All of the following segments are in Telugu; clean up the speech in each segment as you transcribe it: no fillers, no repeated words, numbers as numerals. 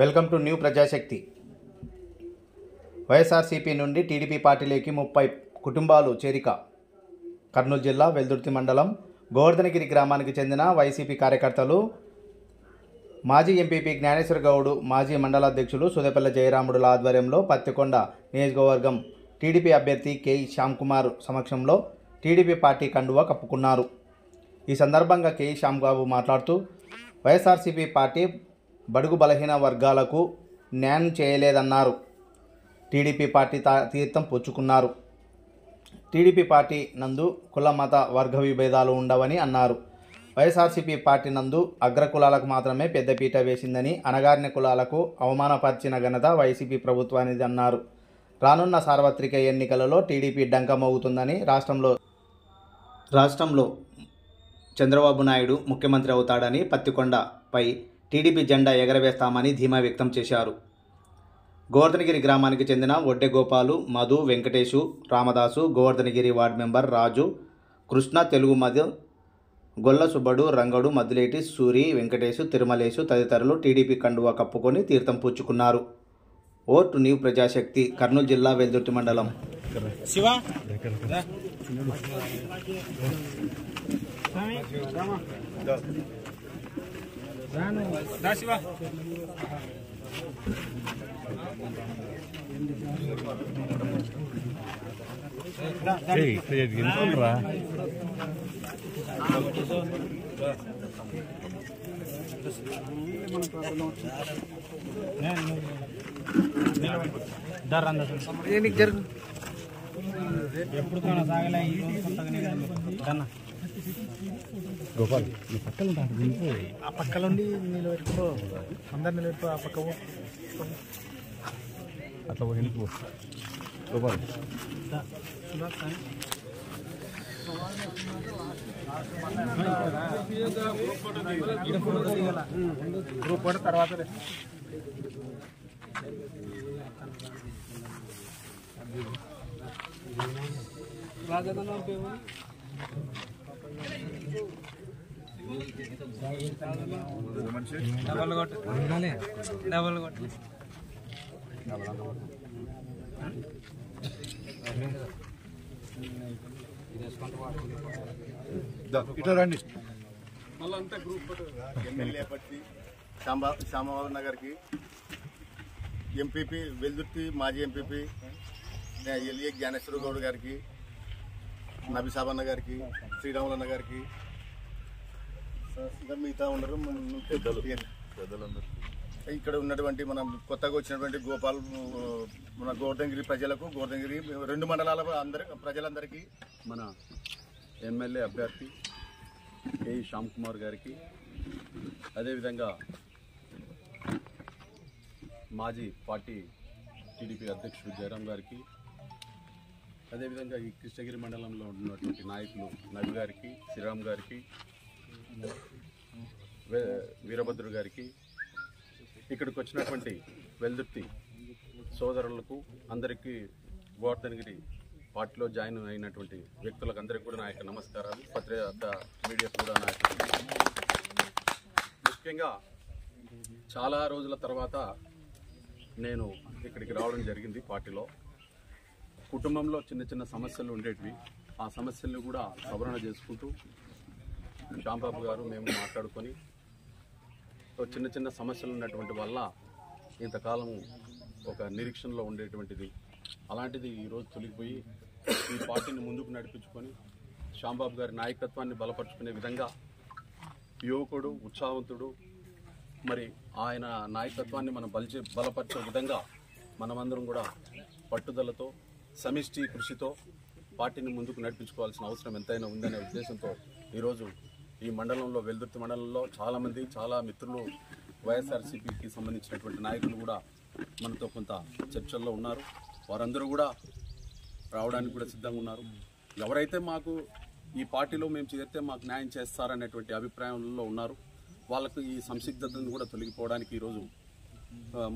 Welcome to new Prajasakti. YSRCP నుండి టీడీపీ పార్టీలోకి 30 కుటుంబాలు చేరిక. కర్నూలు జిల్లా వెల్దుర్తి మండలం గోవర్ధనగిరి గ్రామానికి చెందిన వైసీపీ కార్యకర్తలు మాజీ ఎంపీపీ జ్ఞానేశ్వర గౌడ్, మాజీ మండలాధ్యక్షులు సుదేపల్లి జయరాముడుల ఆధ్వర్యంలో పత్తికొండ నియోజకవర్గం టీడీపీ అభ్యర్థి కె శ్యామ్కుమార్ సమక్షంలో టీడీపీ పార్టీ కండువా కప్పుకున్నారు. ఈ సందర్భంగా కె శ్యామ్బాబు మాట్లాడుతూ వైఎస్ఆర్సీపీ పార్టీ బడుగు బలహీన వర్గాలకు న్యాయం చేయలేదన్నారు. టీడీపీ పార్టీ తీర్థం పుచ్చుకున్నారు. టీడీపీ పార్టీ నందు కుల మత వర్గ విభేదాలు ఉండవని అన్నారు. వైఎస్ఆర్సీపీ పార్టీ నందు అగ్రకులాలకు మాత్రమే పెద్దపీట వేసిందని, అణగారిన కులాలకు అవమానపరిచిన ఘనత వైసీపీ ప్రభుత్వానిది అన్నారు. రానున్న సార్వత్రిక ఎన్నికలలో టీడీపీ డంక మోగుతుందని, రాష్ట్రంలో చంద్రబాబు నాయుడు ముఖ్యమంత్రి అవుతాడని, పత్తికొండపై టీడీపీ జెండా ఎగరవేస్తామని ధీమా వ్యక్తం చేశారు. గోవర్ధనగిరి గ్రామానికి చెందిన ఒడ్డె గోపాలు, మధు, వెంకటేశు, రామదాసు, గోవర్ధనగిరి వార్డు మెంబర్ రాజు, కృష్ణ, తెలుగు మధు, గొల్ల సుబ్బడు, రంగడు, మద్దులేటి, సూరి, వెంకటేశు, తిరుమలేశు తదితరులు టీడీపీ కండువా కప్పుకొని తీర్థం పుచ్చుకున్నారు. Vote new Prajasakti. కర్నూలు జిల్లా వెల్దుర్తి మండలం. ఎప్పుడు సాగలే గోపాల్ పక్కన ఆ పక్కలుండి నిలబెట్టుకో, అందరు నిలబెట్టుకో, ఆ పక్క అట్లా వెళ్ళిపో గోపాల్. గ్రూప్ ఫోటో తర్వాత డబల్ కొట్టు ఇట్లా రండి. మళ్ళీ అంతా గ్రూప్ ఎమ్మెల్యే పట్టి శ్యామబాబు నగర్కి, ఎంపీపీ వెల్దుర్తి మాజీ ఎంపీపీ ఎల్ఏ జ్ఞానేశ్వర గౌడ్ గారికి, నబీసాబన్న గారికి, శ్రీరాములన్న గారికి, మిగతా ఉండరు పెద్దలందరూ, ఇక్కడ ఉన్నటువంటి మనం కొత్తగా వచ్చినటువంటి గోపాల్, మన గోవర్ధనగిరి ప్రజలకు, గోవర్ధనగిరి 2 మండలాల ప్రజలందరికీ, మన ఎమ్మెల్యే అభ్యర్థి కె శ్యామ్కుమార్ గారికి, అదేవిధంగా మాజీ పార్టీ టీడీపీ అధ్యక్షుడు జయరాం గారికి, అదేవిధంగా ఈ కృష్ణగిరి మండలంలో ఉన్నటువంటి నాయకులు నవి గారికి, శ్రీరామ్ గారికి, వీరభద్రు గారికి, ఇక్కడికి వచ్చినటువంటి వెల్దుర్తి సోదరులకు అందరికీ, గోవర్ధనగిరి పార్టీలో జాయిన్ అయినటువంటి వ్యక్తులకు అందరికీ కూడా నా యొక్క నమస్కారాలు. పత్రిక మీడియా కూడా నా యొక్క, ముఖ్యంగా చాలా రోజుల తర్వాత నేను ఇక్కడికి రావడం జరిగింది. పార్టీలో కుటుంబంలో చిన్న చిన్న సమస్యలు ఉండేటివి, ఆ సమస్యలను కూడా సవరణ చేసుకుంటూ శ్యాంబాబు గారు మేము మాట్లాడుకొని చిన్న చిన్న సమస్యలు ఉన్నటువంటి వల్ల ఇంతకాలం ఒక నిరీక్షణలో ఉండేటువంటిది, అలాంటిది ఈరోజు తొలగిపోయి ఈ పార్టీని ముందుకు నడిపించుకొని శ్యాంబాబు గారి నాయకత్వాన్ని బలపరుచుకునే విధంగా, యువకుడు, ఉత్సాహవంతుడు, మరి ఆయన నాయకత్వాన్ని మనం బలపరిచే విధంగా మనమందరం కూడా పట్టుదలతో, సమిష్టి కృషితో పార్టీని ముందుకు నడిపించుకోవాల్సిన అవసరం ఎంతైనా ఉందనే ఉద్దేశంతో ఈరోజు ఈ మండలంలో, వెల్దుర్తి మండలంలో చాలామంది, చాలా మిత్రులు, వైఎస్ఆర్సీపీకి సంబంధించినటువంటి నాయకులు కూడా మనతో కొంత చర్చల్లో ఉన్నారు. వారందరూ కూడా రావడానికి కూడా సిద్ధంగా ఉన్నారు. ఎవరైతే మాకు ఈ పార్టీలో మేము చేరితే మాకు న్యాయం చేస్తారనేటువంటి అభిప్రాయంలో ఉన్నారు, వాళ్ళకు ఈ సంసిగ్ధతను కూడా తొలగిపోవడానికి ఈరోజు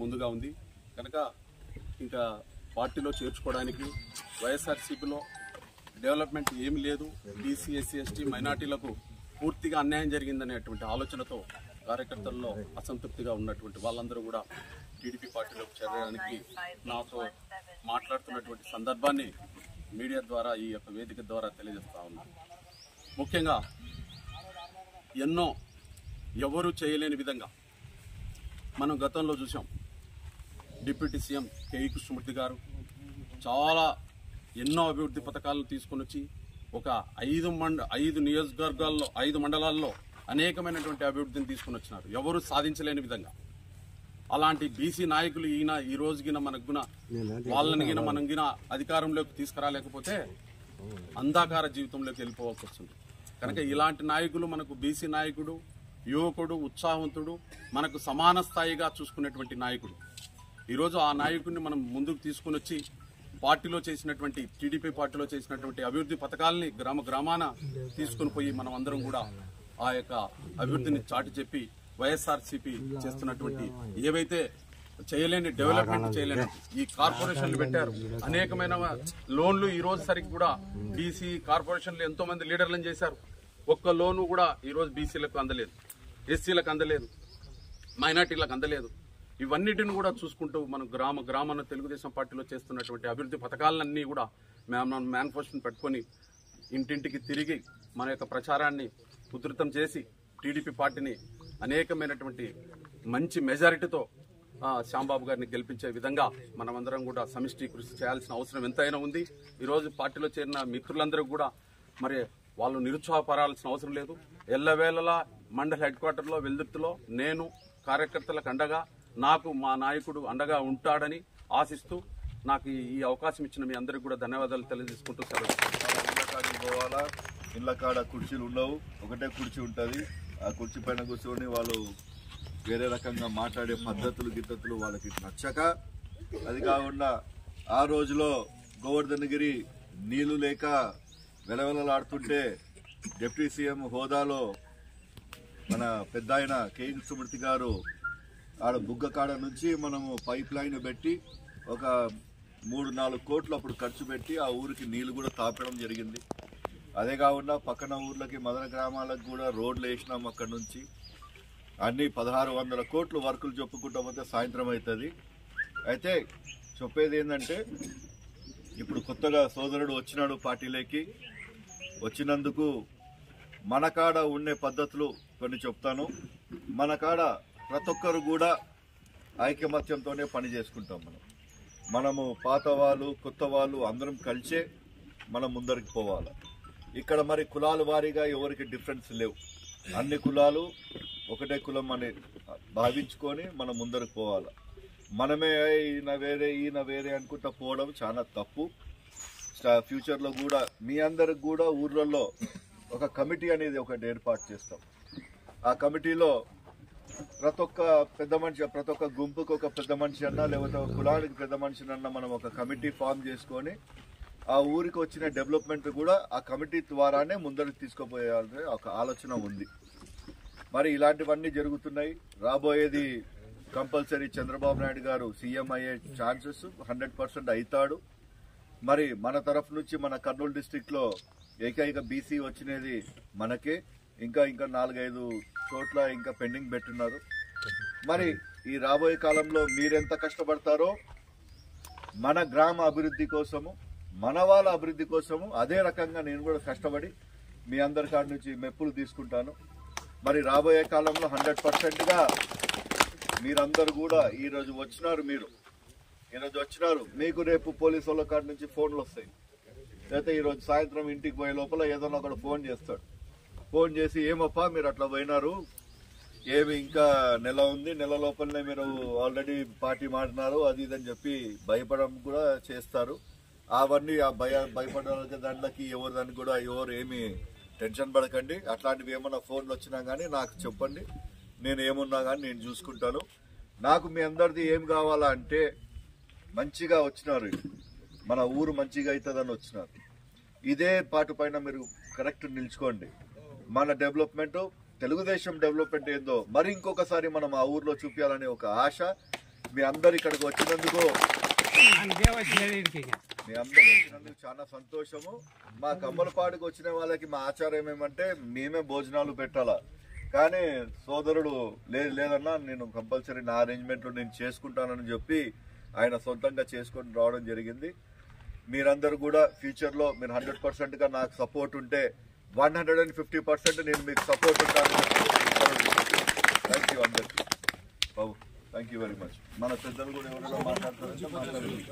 ముందుగా ఉంది. కనుక ఇంకా పార్టీలో చేర్చుకోవడానికి, వైఎస్ఆర్సీపీలో డెవలప్మెంట్ ఏమీ లేదు, బీసీ, ఎస్సీ, ఎస్టీ, మైనార్టీలకు పూర్తిగా అన్యాయం జరిగిందనేటువంటి ఆలోచనతో కార్యకర్తల్లో అసంతృప్తిగా ఉన్నటువంటి వాళ్ళందరూ కూడా టీడీపీ పార్టీలోకి చేరడానికి నాతో మాట్లాడుతున్నటువంటి సందర్భాన్ని మీడియా ద్వారా ఈ యొక్క వేదిక ద్వారా తెలియజేస్తా ఉన్నాను. ముఖ్యంగా ఎన్నో ఎవరు చేయలేని విధంగా మనం గతంలో చూసాం. డిప్యూటీ సీఎం కేఈ కృష్ణమూర్తి గారు చాలా ఎన్నో అభివృద్ధి పథకాలను తీసుకొని వచ్చి ఒక 5 నియోజకవర్గాల్లో 5 మండలాల్లో అనేకమైనటువంటి అభివృద్ధిని తీసుకుని వచ్చినారు, ఎవరు సాధించలేని విధంగా. అలాంటి బీసీ నాయకులు ఈ రోజుగిన మనకు వాళ్ళని గిన మనం గిన అధికారంలోకి తీసుకురాలేకపోతే అంధాకార జీవితంలోకి వెళ్ళిపోవాల్సి వస్తుంది. కనుక ఇలాంటి నాయకులు మనకు బీసీ నాయకుడు, యువకుడు, ఉత్సాహవంతుడు, మనకు సమాన స్థాయిగా చూసుకునేటువంటి నాయకుడు. ఈరోజు ఆ నాయకుడిని మనం ముందుకు తీసుకుని వచ్చి పార్టీలో చేసినటువంటి టీడీపీ పార్టీలో చేసినటువంటి అభివృద్ధి పథకాలని గ్రామాన తీసుకుని పోయి మనం అందరం కూడా ఆ యొక్క అభివృద్ధిని చాటి చెప్పి వైఎస్ఆర్సీపీ చేస్తున్నటువంటి ఏవైతే చేయలేని డెవలప్మెంట్ చేయలేని ఈ కార్పొరేషన్లు పెట్టారు. అనేకమైన లోన్లు ఈ రోజు సరికి కూడా బీసీ కార్పొరేషన్లు ఎంతో మంది లీడర్లను చేశారు. ఒక్క లోను కూడా ఈ రోజు బీసీలకు అందలేదు, ఎస్సీలకు అందలేదు, మైనార్టీలకు అందలేదు. ఇవన్నిటిని కూడా చూసుకుంటూ మనం గ్రామాన తెలుగుదేశం పార్టీలో చేస్తున్నటువంటి అభివృద్ధి పథకాలన్నీ కూడా మనం మేనిఫెస్టోని పెట్టుకొని ఇంటింటికి తిరిగి మన యొక్క ప్రచారాన్ని ఉధృతం చేసి టీడీపీ పార్టీని అనేకమైనటువంటి మంచి మెజారిటీతో శ్యాంబాబు గారిని గెలిపించే విధంగా మనమందరం కూడా సమిష్టి కృషి చేయాల్సిన అవసరం ఎంతైనా ఉంది. ఈరోజు పార్టీలో చేరిన మిత్రులందరూ కూడా మరి వాళ్ళు నిరుత్సాహపరాల్సిన అవసరం లేదు. ఎల్లవేళలా మండల హెడ్ క్వార్టర్లో వెల్దుర్తిలో నేను కార్యకర్తలకు అండగా, నాకు మా నాయకుడు అండగా ఉంటాడని ఆశిస్తూ నాకు ఈ అవకాశం ఇచ్చిన మీ అందరికీ కూడా ధన్యవాదాలు తెలియజేసుకుంటూ పోవాలా. ఇళ్ళ కాడ కుర్చీలు ఉండవు, ఒకటే కుర్చీ ఉంటుంది. ఆ కుర్చీ పైన కూర్చొని వాళ్ళు వేరే రకంగా మాట్లాడే పద్ధతులు వాళ్ళకి నచ్చక, అది కాకుండా ఆ రోజులో గోవర్ధనగిరి నీళ్లు లేక వెలవెలలాడుతుంటే డిప్యూటీ సీఎం హోదాలో మన పెద్ద ఆయన కేఈ కృష్ణమూర్తి గారు ఆడ బుగ్గ కాడ నుంచి మనము పైప్ లైన్ పెట్టి ఒక 3-4 కోట్లు అప్పుడు ఖర్చు పెట్టి ఆ ఊరికి నీళ్లు కూడా తాపడం జరిగింది. అదే కాకుండా పక్కన ఊర్లకి మదన గ్రామాలకు కూడా రోడ్లు వేసినాం. అక్కడి నుంచి అన్ని 1600 కోట్లు వర్కులు చెప్పుకుంటా పోతే సాయంత్రం అవుతుంది. అయితే చెప్పేది ఏంటంటే, ఇప్పుడు కొత్తగా సోదరుడు వచ్చినాడు పార్టీలోకి. వచ్చినందుకు మన కాడ ఉండే పద్ధతులు కొన్ని చెప్తాను. మన కాడ ప్రతి ఒక్కరు కూడా ఐకమత్యంతోనే పని చేసుకుంటాం. మనము పాత వాళ్ళు కొత్త వాళ్ళు అందరం కలిసే మనం ముందరికి పోవాలి. ఇక్కడ మరి కులాల వారీగా ఎవరికి డిఫరెన్స్ లేవు. అన్ని కులాలు ఒకటే కులం అని భావించుకొని మనం ముందరికి పోవాలి. మనమే ఈయన వేరే అనుకుంటా పోవడం చాలా తప్పు. ఫ్యూచర్లో కూడా మీ అందరికి కూడా ఊర్లలో ఒక కమిటీ అనేది ఒకటి ఏర్పాటు చేస్తాం. ఆ కమిటీలో ప్రతి ఒక్క పెద్ద మనిషి, ప్రతి ఒక్క గుంపుకు ఒక పెద్ద మనిషి అన్నా, లేకపోతే ఒక కులానికి పెద్ద మనిషిని అన్నా మనం ఒక కమిటీ ఫామ్ చేసుకొని ఆ ఊరికి వచ్చిన డెవలప్మెంట్ కూడా ఆ కమిటీ ద్వారానే ముందరికి తీసుకుపోయాలనే ఒక ఆలోచన ఉంది. మరి ఇలాంటివన్నీ జరుగుతున్నాయి. రాబోయేది కంపల్సరీ చంద్రబాబు నాయుడు గారు సీఎం అయ్యే ఛాన్సెస్ 100% అవుతాడు. మరి మన తరఫు నుంచి మన కర్నూలు డిస్టిక్లో ఏకైక బీసీ వచ్చినది మనకే. ఇంకా 4-5 చోట్ల ఇంకా పెండింగ్ పెట్టున్నారు. మరి ఈ రాబోయే కాలంలో మీరెంత కష్టపడతారో మన గ్రామ అభివృద్ధి కోసము, మన వాళ్ళ అభివృద్ధి కోసము అదే రకంగా నేను కూడా కష్టపడి మీ అందరి కాడి నుంచి మెప్పులు తీసుకుంటాను. మరి రాబోయే కాలంలో 100%గా మీరందరూ కూడా ఈరోజు వచ్చినారు, మీకు రేపు పోలీసు వాళ్ళ కాడి నుంచి ఫోన్లు వస్తాయి. లేకపోతే ఈరోజు సాయంత్రం ఇంటికి పోయే లోపల ఏదైనా ఒకడు ఫోన్ చేస్తాడు. ఫోన్ చేసి ఏమప్పా మీరు అట్లా పోయినారు, ఏమి ఇంకా నెల ఉంది, నెల లోపలనే మీరు ఆల్రెడీ పార్టీ మారినారు అది ఇదని చెప్పి భయపడడం కూడా చేస్తారు. అవన్నీ ఆ భయపడే దాంట్లోకి దానికి కూడా ఎవరు ఏమి టెన్షన్ పడకండి. అట్లాంటివి ఏమన్నా ఫోన్లు వచ్చినా కానీ నాకు చెప్పండి, నేను ఏమున్నా కానీ నేను చూసుకుంటాను. నాకు మీ అందరిది ఏం కావాలా అంటే, మంచిగా వచ్చినారు, మన ఊరు మంచిగా అవుతుందని వచ్చినారు. ఇదే పాటు పైన మీరు కరెక్ట్ నిల్చుకోండి. మన డెవలప్మెంట్, తెలుగుదేశం డెవలప్మెంట్ ఏందో మరి ఇంకొకసారి మనం ఆ ఊర్లో చూపించాలనే ఒక ఆశ. మీ అందరు ఇక్కడికి వచ్చినందుకు చాలా సంతోషము. మా కమ్మలపాడుకు వచ్చిన వాళ్ళకి మా ఆచారం ఏమంటే మేమే భోజనాలు పెట్టాలా. కానీ సోదరుడు లేదన్నా నేను కంపల్సరీ నా అరేంజ్మెంట్లో నేను చేసుకుంటానని చెప్పి ఆయన సొంతంగా చేసుకొని రావడం జరిగింది. మీరందరూ కూడా ఫ్యూచర్లో మీరు 100%గా నాకు సపోర్ట్ ఉంటే 150% నేను మీకు సపోర్ట్ ఉంటాను. థ్యాంక్ యూ అందరికీ. బాబు థ్యాంక్ యూ వెరీ మచ్. మన పెద్దలు కూడా ఎవరైనా మాట్లాడతారంటే మాట్లాడండి.